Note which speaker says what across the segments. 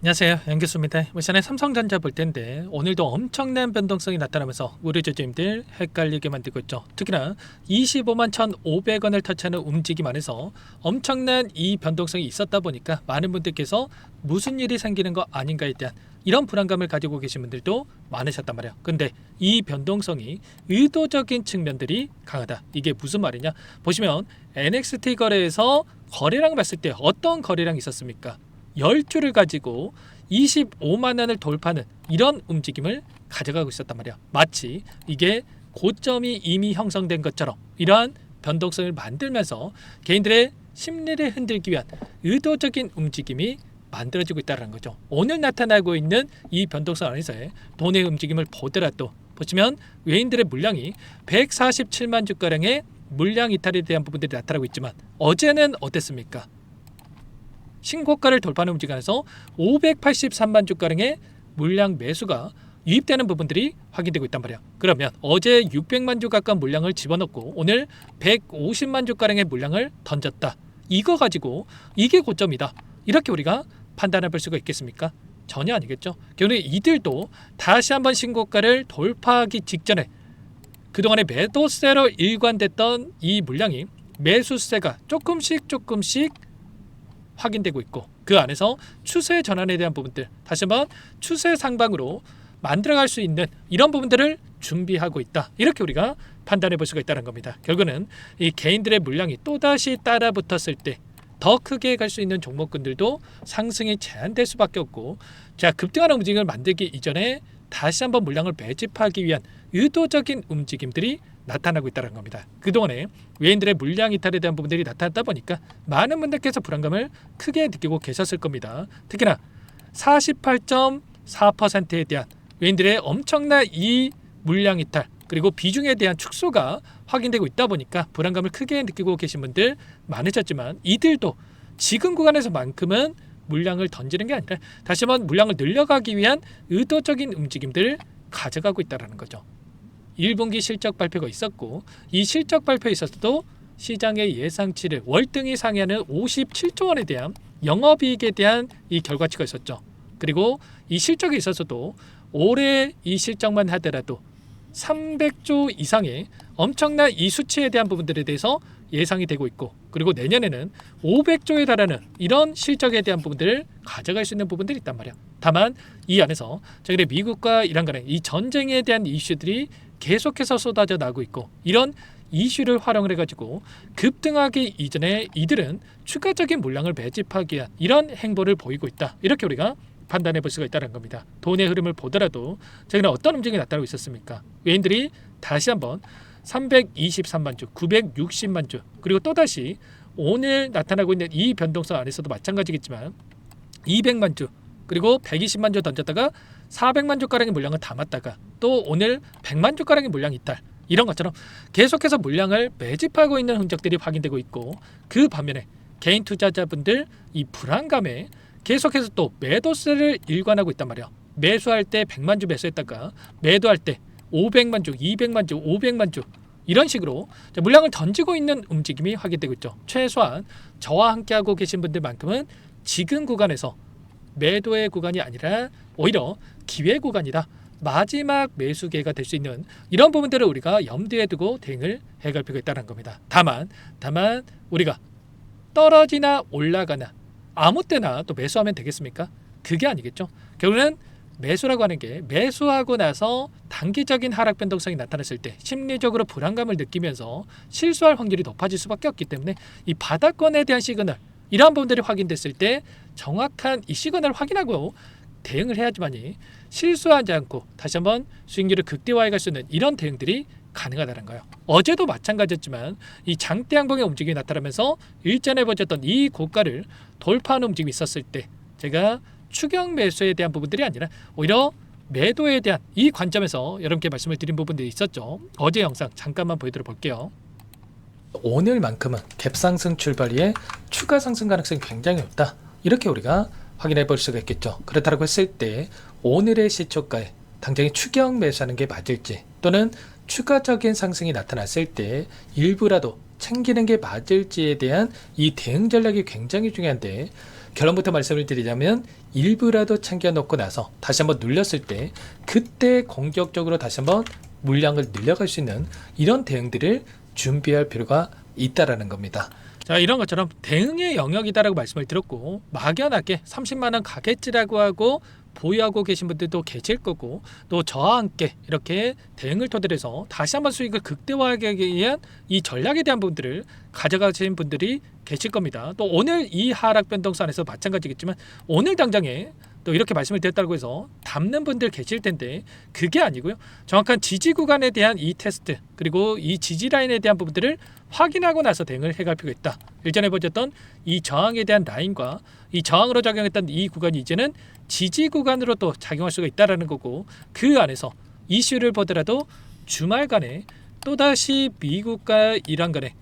Speaker 1: 안녕하세요, 연교수입니다. 시간에 삼성전자 볼 텐데 오늘도 엄청난 변동성이 나타나면서 우리 주주님들 헷갈리게 만들고 있죠. 특히나 25만 1,500원을 터치하는 움직임 안에서 엄청난 이 변동성이 있었다 보니까 많은 분들께서 무슨 일이 생기는 거 아닌가에 대한 이런 불안감을 가지고 계신 분들도 많으셨단 말이에요. 근데 이 변동성이 의도적인 측면들이 강하다. 이게 무슨 말이냐? 보시면 NXT 거래에서 거래량 봤을 때 어떤 거래량이 있었습니까? 10주를 가지고 25만 원을 돌파하는 이런 움직임을 가져가고 있었단 말이야. 마치 이게 고점이 이미 형성된 것처럼 이러한 변동성을 만들면서 개인들의 심리를 흔들기 위한 의도적인 움직임이 만들어지고 있다는 거죠. 오늘 나타나고 있는 이 변동성 안에서의 돈의 움직임을 보더라도 보시면 외인들의 물량이 147만 주가량의 물량 이탈에 대한 부분들이 나타나고 있지만 어제는 어땠습니까? 신고가를 돌파하는 움직임 안에서 583만 주가량의 물량 매수가 유입되는 부분들이 확인되고 있단 말이야. 그러면 어제 600만 주 가까운 물량을 집어넣고 오늘 150만 주가량의 물량을 던졌다. 이거 가지고 이게 고점이다. 이렇게 우리가 판단해 볼 수가 있겠습니까? 전혀 아니겠죠. 결국 이들도 다시 한번 신고가를 돌파하기 직전에 그동안에 매도세로 일관됐던 이 물량이 매수세가 조금씩 확인되고 있고 그 안에서 추세 전환에 대한 부분들 다시 한번 추세 상방으로 만들어갈 수 있는 이런 부분들을 준비하고 있다. 이렇게 우리가 판단해 볼 수가 있다는 겁니다. 결국은 이 개인들의 물량이 또다시 따라붙었을 때 더 크게 갈 수 있는 종목군들도 상승이 제한될 수밖에 없고 자 급등하는 움직임을 만들기 이전에 다시 한번 물량을 매집하기 위한 의도적인 움직임들이 나타나고 있다는 겁니다. 그동안에 외인들의 물량 이탈에 대한 부분들이 나타났다 보니까 많은 분들께서 불안감을 크게 느끼고 계셨을 겁니다. 특히나 48.4%에 대한 외인들의 엄청난 이 물량 이탈 그리고 비중에 대한 축소가 확인되고 있다 보니까 불안감을 크게 느끼고 계신 분들 많으셨지만 이들도 지금 구간에서만큼은 물량을 던지는 게 아니라 다시 한번 물량을 늘려가기 위한 의도적인 움직임들을 가져가고 있다는 거죠. 1분기 실적 발표가 있었고 이 실적 발표에 있어서도 시장의 예상치를 월등히 상회하는 57조 원에 대한 영업이익에 대한 이 결과치가 있었죠. 그리고 이 실적에 있어서도 올해 이 실적만 하더라도 300조 이상의 엄청난 이 수치에 대한 부분들에 대해서 예상이 되고 있고 그리고 내년에는 500조에 달하는 이런 실적에 대한 부분들을 가져갈 수 있는 부분들이 있단 말이야. 다만 이 안에서 최근에 미국과 이란 간의 이 전쟁에 대한 이슈들이 계속해서 쏟아져 나오고 있고 이런 이슈를 활용을 해가지고 급등하기 이전에 이들은 추가적인 물량을 매집하기 위한 이런 행보를 보이고 있다. 이렇게 우리가 판단해 볼 수가 있다는 겁니다. 돈의 흐름을 보더라도 최근에 어떤 움직임이 나타나고 있었습니까? 외인들이 다시 한번 323만 주, 960만 주 그리고 또다시 오늘 나타나고 있는 이 변동성 안에서도 마찬가지겠지만 200만 주 그리고 120만 주 던졌다가 400만 주가량의 물량을 담았다가 또 오늘 100만 주가량의 물량 이탈 이런 것처럼 계속해서 물량을 매집하고 있는 흔적들이 확인되고 있고 그 반면에 개인 투자자분들 이 불안감에 계속해서 또 매도세를 일관하고 있단 말이에요. 매수할 때 100만 주 매수했다가 매도할 때 500만 주, 200만 주, 500만 주 이런 식으로 물량을 던지고 있는 움직임이 확인되고 있죠. 최소한 저와 함께하고 계신 분들만큼은 지금 구간에서 매도의 구간이 아니라 오히려 기회 구간이다. 마지막 매수 기회가 될 수 있는 이런 부분들을 우리가 염두에 두고 대응을 해갈 필요가 있다는 겁니다. 다만 우리가 떨어지나 올라가나 아무 때나 또 매수하면 되겠습니까? 그게 아니겠죠. 결국은 매수라고 하는 게 매수하고 나서 단기적인 하락 변동성이 나타났을 때 심리적으로 불안감을 느끼면서 실수할 확률이 높아질 수밖에 없기 때문에 이 바닥권에 대한 시그널 이러한 부분들이 확인됐을 때 정확한 이 시그널을 확인하고 대응을 해야지만이 실수하지 않고 다시 한번 수익률을 극대화해 갈 수 있는 이런 대응들이 가능하다는 거예요. 어제도 마찬가지였지만 이 장대 양봉의 움직임이 나타나면서 일전에 보였던 이 고가를 돌파하는 움직임이 있었을 때 제가 추격 매수에 대한 부분들이 아니라 오히려 매도에 대한 이 관점에서 여러분께 말씀을 드린 부분들이 있었죠. 어제 영상 잠깐만 보여드려 볼게요. 오늘만큼은 갭상승 출발위에 추가 상승 가능성이 굉장히 높다. 이렇게 우리가 확인해 볼 수가 있겠죠. 그렇다고 했을 때 오늘의 시초가에 당장에 추격 매수하는 게 맞을지 또는 추가적인 상승이 나타났을 때 일부라도 챙기는 게 맞을지에 대한 이 대응 전략이 굉장히 중요한데, 결론부터 말씀을 드리자면 일부라도 챙겨놓고 나서 다시 한번 눌렸을 때 그때 공격적으로 다시 한번 물량을 늘려갈 수 있는 이런 대응들을 준비할 필요가 있다라는 겁니다. 자, 이런 것처럼 대응의 영역이다라고 말씀을 드렸고, 막연하게 30만 원 가겠지라고 하고 보유하고 계신 분들도 계실 거고, 또 저와 함께 이렇게 대응을 토대로 해서 다시 한번 수익을 극대화하기 위한 이 전략에 대한 부분들을 가져가신 분들이 계실 겁니다. 또 오늘 이 하락 변동선에서 마찬가지겠지만 오늘 당장에 또 이렇게 말씀을 드렸다고 해서 담는 분들 계실 텐데, 그게 아니고요. 정확한 지지 구간에 대한 이 테스트, 그리고 이 지지 라인에 대한 부분들을 확인하고 나서 대응을 해갈 필요가 있다. 일전에 보셨던 이 저항에 대한 라인과 이 저항으로 작용했던 이 구간이 이제는 지지 구간으로 또 작용할 수가 있다는 거고, 그 안에서 이슈를 보더라도 주말간에 또다시 미국과 이란 간에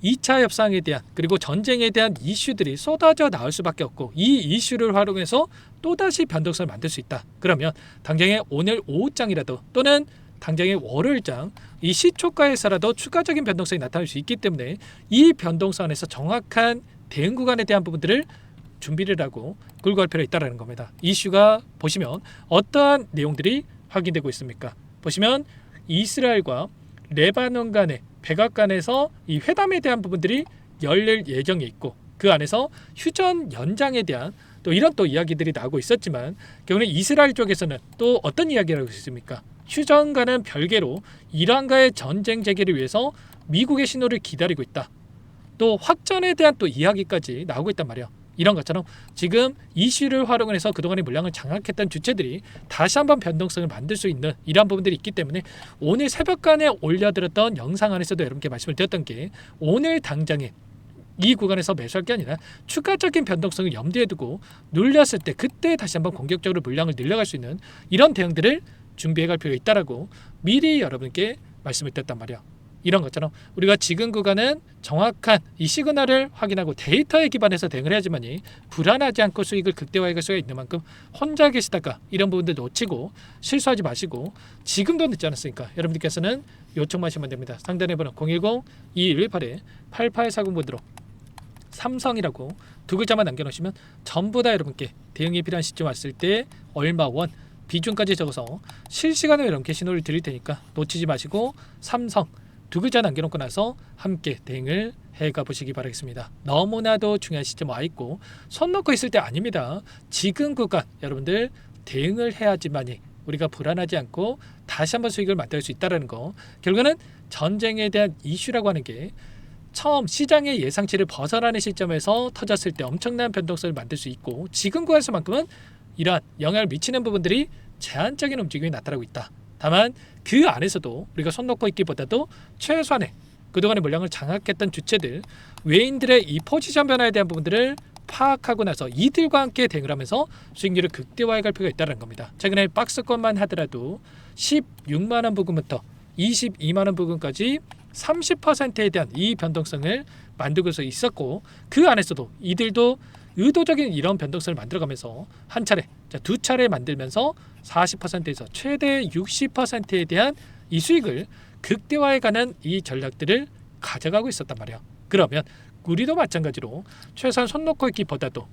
Speaker 1: 2차 협상에 대한, 그리고 전쟁에 대한 이슈들이 쏟아져 나올 수밖에 없고, 이 이슈를 활용해서 또다시 변동성을 만들 수 있다. 그러면 당장의 오늘 오후장이라도 또는 당장의 월요일장 이 시초가에서라도 추가적인 변동성이 나타날 수 있기 때문에 이 변동선에서 정확한 대응 구간에 대한 부분들을 준비를 하고 끌고 갈 필요가 있다는 겁니다. 이슈가 보시면 어떠한 내용들이 확인되고 있습니까? 보시면 이스라엘과 레바논 간의 백악관에서 이 회담에 대한 부분들이 열릴 예정에 있고, 그 안에서 휴전 연장에 대한 또 이런 또 이야기들이 나오고 있었지만, 결국은 이스라엘 쪽에서는 또 어떤 이야기를 하고 있습니까? 휴전과는 별개로 이란과의 전쟁 재개를 위해서 미국의 신호를 기다리고 있다. 또 확전에 대한 또 이야기까지 나오고 있단 말이에요. 이런 것처럼 지금 이슈를 활용을 해서 그동안의 물량을 장악했던 주체들이 다시 한번 변동성을 만들 수 있는 이러한 부분들이 있기 때문에, 오늘 새벽간에 올려드렸던 영상 안에서도 여러분께 말씀을 드렸던 게, 오늘 당장에 이 구간에서 매수할 게 아니라 추가적인 변동성을 염두에 두고 눌렸을 때 그때 다시 한번 공격적으로 물량을 늘려갈 수 있는 이런 대응들을 준비해 갈 필요가 있다라고 미리 여러분께 말씀을 드렸단 말이에요. 이런 것처럼 우리가 지금 구간은 정확한 이 시그널을 확인하고 데이터에 기반해서 대응을 해야지만이 불안하지 않고 수익을 극대화해 갈 수가 있는 만큼, 혼자 계시다가 이런 부분들 놓치고 실수하지 마시고, 지금도 늦지 않았으니까 여러분들께서는 요청만 하시면 됩니다. 상단에 번호 010-2118-8840번으로 삼성이라고 두 글자만 남겨놓으시면 전부 다 여러분께 대응이 필요한 시점 왔을 때 얼마 원 비중까지 적어서 실시간으로 여러분께 신호를 드릴 테니까 놓치지 마시고 삼성 두 글자 남겨놓고 나서 함께 대응을 해가 보시기 바라겠습니다. 너무나도 중요한 시점 와 있고 손 놓고 있을 때 아닙니다. 지금 구간 여러분들 대응을 해야지만이 우리가 불안하지 않고 다시 한번 수익을 만들 수 있다는 거. 결국은 전쟁에 대한 이슈라고 하는 게 처음 시장의 예상치를 벗어나는 시점에서 터졌을 때 엄청난 변동성을 만들 수 있고, 지금 구간에서만큼은 이러한 영향을 미치는 부분들이 제한적인 움직임이 나타나고 있다. 다만 그 안에서도 우리가 손 놓고 있기보다도 최소한의 그동안의 물량을 장악했던 주체들, 외인들의 이 포지션 변화에 대한 부분들을 파악하고 나서 이들과 함께 대응을 하면서 수익률을 극대화해 갈 필요가 있다는 겁니다. 최근에 박스권만 하더라도 16만원 부근부터 22만원 부근까지 30%에 대한 이 변동성을 만들고서 있었고, 그 안에서도 이들도 의도적인 이런 변동성을 만들어가면서 한 차례, 두 차례 만들면서 40%에서 최대 60%에 대한 이 수익을 극대화해가는 이 전략들을 가져가고 있었단 말이에요. 그러면 우리도 마찬가지로 최소한 손 놓고 있기보다도,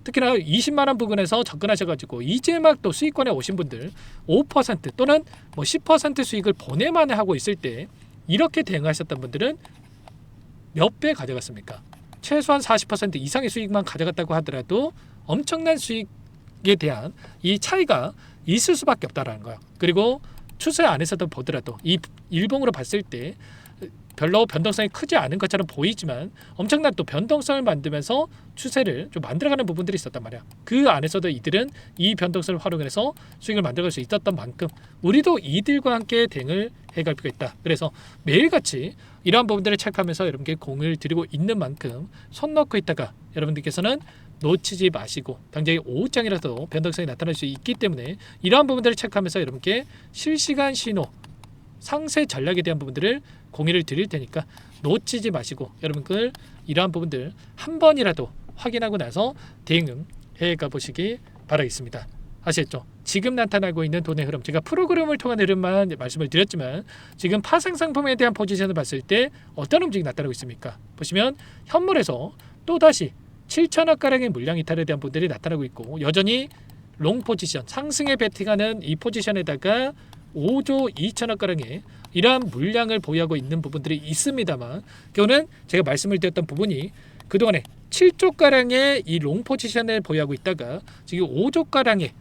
Speaker 1: 특히나 20만원 부근에서 접근하셔가지고 이제 막 또 수익권에 오신 분들 5% 또는 뭐 10% 수익을 보내만 하고 있을 때 이렇게 대응하셨던 분들은 몇 배 가져갔습니까? 최소한 40% 이상의 수익만 가져갔다고 하더라도 엄청난 수익에 대한 이 차이가 있을 수밖에 없다라는 거예요. 그리고 추세 안에서도 보더라도 이 일봉으로 봤을 때 별로 변동성이 크지 않은 것처럼 보이지만 엄청난 또 변동성을 만들면서 추세를 좀 만들어가는 부분들이 있었단 말이야. 그 안에서도 이들은 이 변동성을 활용해서 수익을 만들어갈 수 있었던 만큼 우리도 이들과 함께 대응을 해갈 필요가 있다. 그래서 매일같이 이러한 부분들을 체크하면서 여러분께 공을 드리고 있는 만큼 손 놓고 있다가 여러분들께서는 놓치지 마시고, 당장의 오후장이라도 변동성이 나타날 수 있기 때문에 이러한 부분들을 체크하면서 여러분께 실시간 신호, 상세 전략에 대한 부분들을 공유를 드릴 테니까 놓치지 마시고 여러분들 이러한 부분들 한 번이라도 확인하고 나서 대응 해가 보시기 바라겠습니다. 아시겠죠? 지금 나타나고 있는 돈의 흐름, 제가 프로그램을 통한 흐름만 말씀을 드렸지만 지금 파생 상품에 대한 포지션을 봤을 때 어떤 움직임이 나타나고 있습니까? 보시면 현물에서 또다시 7천억가량의 물량 이탈에 대한 분들이 나타나고 있고, 여전히 롱 포지션, 상승에 베팅하는 이 포지션에다가 5조 2천억가량의 이러한 물량을 보유하고 있는 부분들이 있습니다만, 그거는 제가 말씀을 드렸던 부분이 그동안에 7조가량의 이 롱 포지션을 보유하고 있다가 지금 5조가량의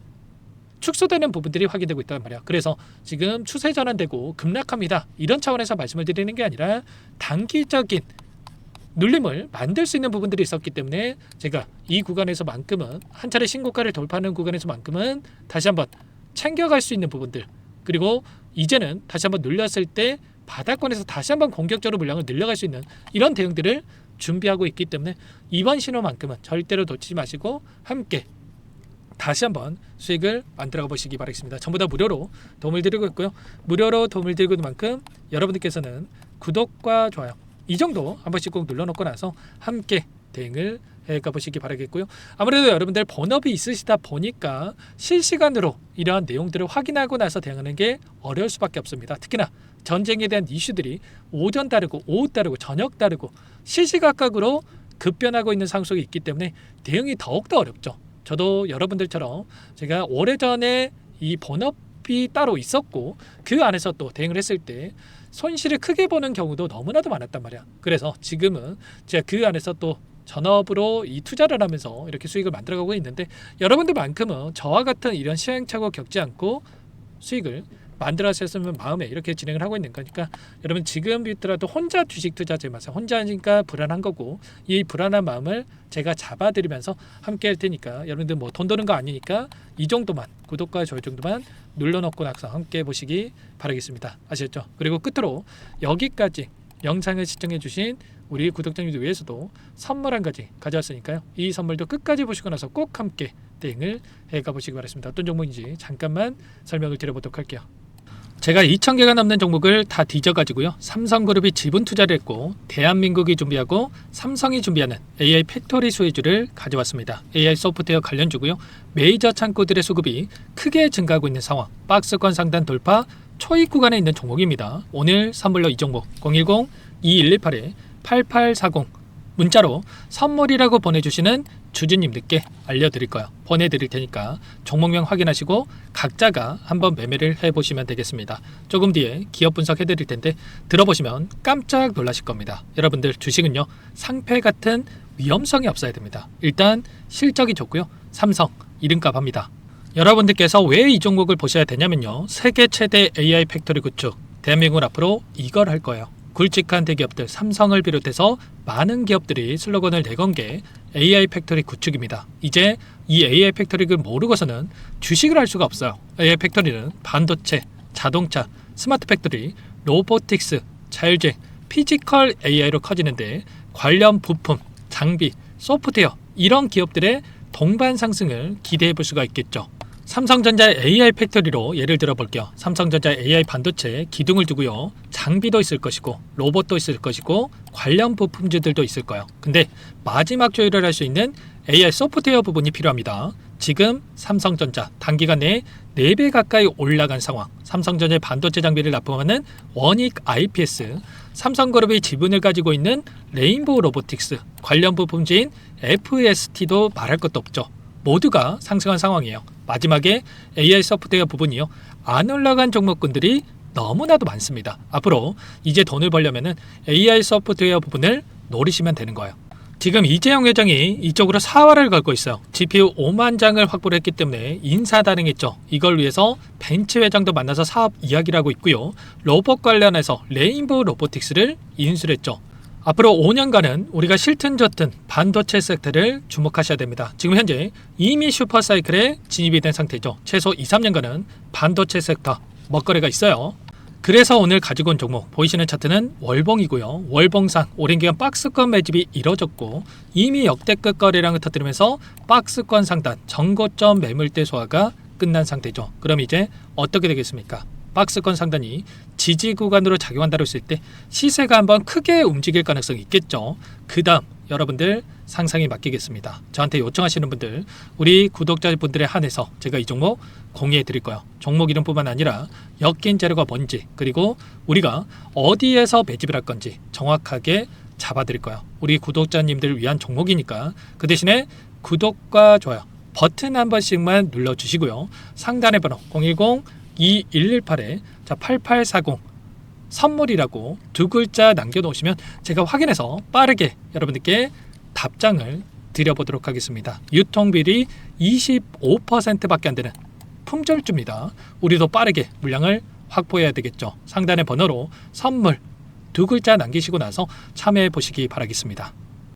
Speaker 1: 축소되는 부분들이 확인되고 있단 말이야. 그래서 지금 추세 전환되고 급락합니다, 이런 차원에서 말씀을 드리는 게 아니라 단기적인 눌림을 만들 수 있는 부분들이 있었기 때문에 제가 이 구간에서만큼은, 한 차례 신고가를 돌파하는 구간에서만큼은 다시 한번 챙겨갈 수 있는 부분들, 그리고 이제는 다시 한번 눌렸을 때 바닥권에서 다시 한번 공격적으로 물량을 늘려갈 수 있는 이런 대응들을 준비하고 있기 때문에 이번 신호만큼은 절대로 놓치지 마시고 함께 다시 한번 수익을 만들어 보시기 바라겠습니다. 전부 다 무료로 도움을 드리고 있고요. 무료로 도움을 드리고 있는 만큼 여러분들께서는 구독과 좋아요 이 정도 한 번씩 꼭 눌러놓고 나서 함께 대응을 해가보시기 바라겠고요. 아무래도 여러분들 본업이 있으시다 보니까 실시간으로 이러한 내용들을 확인하고 나서 대응하는 게 어려울 수밖에 없습니다. 특히나 전쟁에 대한 이슈들이 오전 다르고 오후 다르고 저녁 다르고 시시각각으로 급변하고 있는 상황 속에 있기 때문에 대응이 더욱더 어렵죠. 저도 여러분들처럼 제가 오래전에 이 본업이 따로 있었고 그 안에서 또 대응을 했을 때 손실을 크게 보는 경우도 너무나도 많았단 말이야. 그래서 지금은 제가 그 안에서 또 전업으로 이 투자를 하면서 이렇게 수익을 만들어가고 있는데, 여러분들만큼은 저와 같은 이런 시행착오 겪지 않고 수익을 만들었으면 마음에 이렇게 진행을 하고 있는 거니까, 여러분 지금부터라도 혼자 주식 투자하지 마세요. 혼자 하니까 불안한 거고, 이 불안한 마음을 제가 잡아드리면서 함께 할 테니까 여러분들 뭐 돈 드는 거 아니니까 이 정도만, 구독과 좋아요 정도만 눌러놓고 나서 함께 보시기 바라겠습니다. 아시겠죠? 그리고 끝으로 여기까지 영상을 시청해 주신 우리 구독자님들 위해서도 선물 한 가지 가져왔으니까요, 이 선물도 끝까지 보시고 나서 꼭 함께 대응을 해가 보시기 바랍니다. 어떤 종목인지 잠깐만 설명을 드려보도록 할게요. 제가 2,000개가 넘는 종목을 다 뒤져가지고요, 삼성그룹이 지분 투자를 했고 대한민국이 준비하고 삼성이 준비하는 AI 팩토리 수혜주를 가져왔습니다. AI 소프트웨어 관련주고요. 메이저 창고들의 수급이 크게 증가하고 있는 상황, 박스권 상단 돌파 초입 구간에 있는 종목입니다. 오늘 선물로 이 종목 010-2118-8840 문자로 선물이라고 보내주시는 주주님들께 알려드릴 거예요. 보내드릴 테니까 종목명 확인하시고 각자가 한번 매매를 해보시면 되겠습니다. 조금 뒤에 기업 분석해드릴 텐데 들어보시면 깜짝 놀라실 겁니다. 여러분들 주식은요, 상패 같은 위험성이 없어야 됩니다. 일단 실적이 좋고요, 삼성 이름값 합니다. 여러분들께서 왜 이 종목을 보셔야 되냐면요, 세계 최대 AI 팩토리 구축, 대한민국은 앞으로 이걸 할 거예요. 굵직한 대기업들 삼성을 비롯해서 많은 기업들이 슬로건을 내건 게 AI 팩토리 구축입니다. 이제 이 AI 팩토리를 모르고서는 주식을 할 수가 없어요. AI 팩토리는 반도체, 자동차, 스마트 팩토리, 로보틱스, 자율주행, 피지컬 AI로 커지는데 관련 부품, 장비, 소프트웨어 이런 기업들의 동반 상승을 기대해 볼 수가 있겠죠. 삼성전자의 AI 팩토리로 예를 들어 볼게요. 삼성전자 AI 반도체에 기둥을 두고요, 장비도 있을 것이고 로봇도 있을 것이고 관련 부품주들도 있을 거예요. 근데 마지막 조율을 할 수 있는 AI 소프트웨어 부분이 필요합니다. 지금 삼성전자 단기간 내에 4배 가까이 올라간 상황, 삼성전자의 반도체 장비를 납품하는 원익 IPS, 삼성그룹이 지분을 가지고 있는 레인보우 로보틱스, 관련 부품주인 FST도 말할 것도 없죠. 모두가 상승한 상황이에요. 마지막에 AI 소프트웨어 부분이요, 안 올라간 종목군들이 너무나도 많습니다. 앞으로 이제 돈을 벌려면 AI 소프트웨어 부분을 노리시면 되는 거예요. 지금 이재용 회장이 이쪽으로 사활을 걸고 있어요. GPU 5만 장을 확보를 했기 때문에 인사단행했죠. 이걸 위해서 벤츠 회장도 만나서 사업 이야기를 하고 있고요, 로봇 관련해서 레인보우 로보틱스를 인수를 했죠. 앞으로 5년간은 우리가 싫든 좋든 반도체 섹터를 주목하셔야 됩니다. 지금 현재 이미 슈퍼사이클에 진입이 된 상태죠. 최소 2-3년간은 반도체 섹터 먹거리가 있어요. 그래서 오늘 가지고 온 종목 보이시는 차트는 월봉이고요. 월봉상 오랜 기간 박스권 매집이 이뤄졌고 이미 역대급 거래량을 터뜨리면서 박스권 상단 전고점 매물대 소화가 끝난 상태죠. 그럼 이제 어떻게 되겠습니까? 박스권 상단이 지지 구간으로 작용한다고 했을 때 시세가 한번 크게 움직일 가능성이 있겠죠. 그 다음 여러분들 상상에 맡기겠습니다. 저한테 요청하시는 분들, 우리 구독자분들에 한해서 제가 이 종목 공유해 드릴 거예요. 종목 이름뿐만 아니라 엮인 재료가 뭔지, 그리고 우리가 어디에서 매집을 할 건지 정확하게 잡아 드릴 거예요. 우리 구독자님들을 위한 종목이니까 그 대신에 구독과 좋아요 버튼 한 번씩만 눌러주시고요. 상단의 번호 010-2118-8840 선물이라고 두 글자 남겨놓으시면 제가 확인해서 빠르게 여러분들께 답장을 드려보도록 하겠습니다. 유통비리 25%밖에 안 되는 품절주입니다. 우리도 빠르게 물량을 확보해야 되겠죠. 상단의 번호로 선물 두 글자 남기시고 나서 참여해 보시기 바라겠습니다.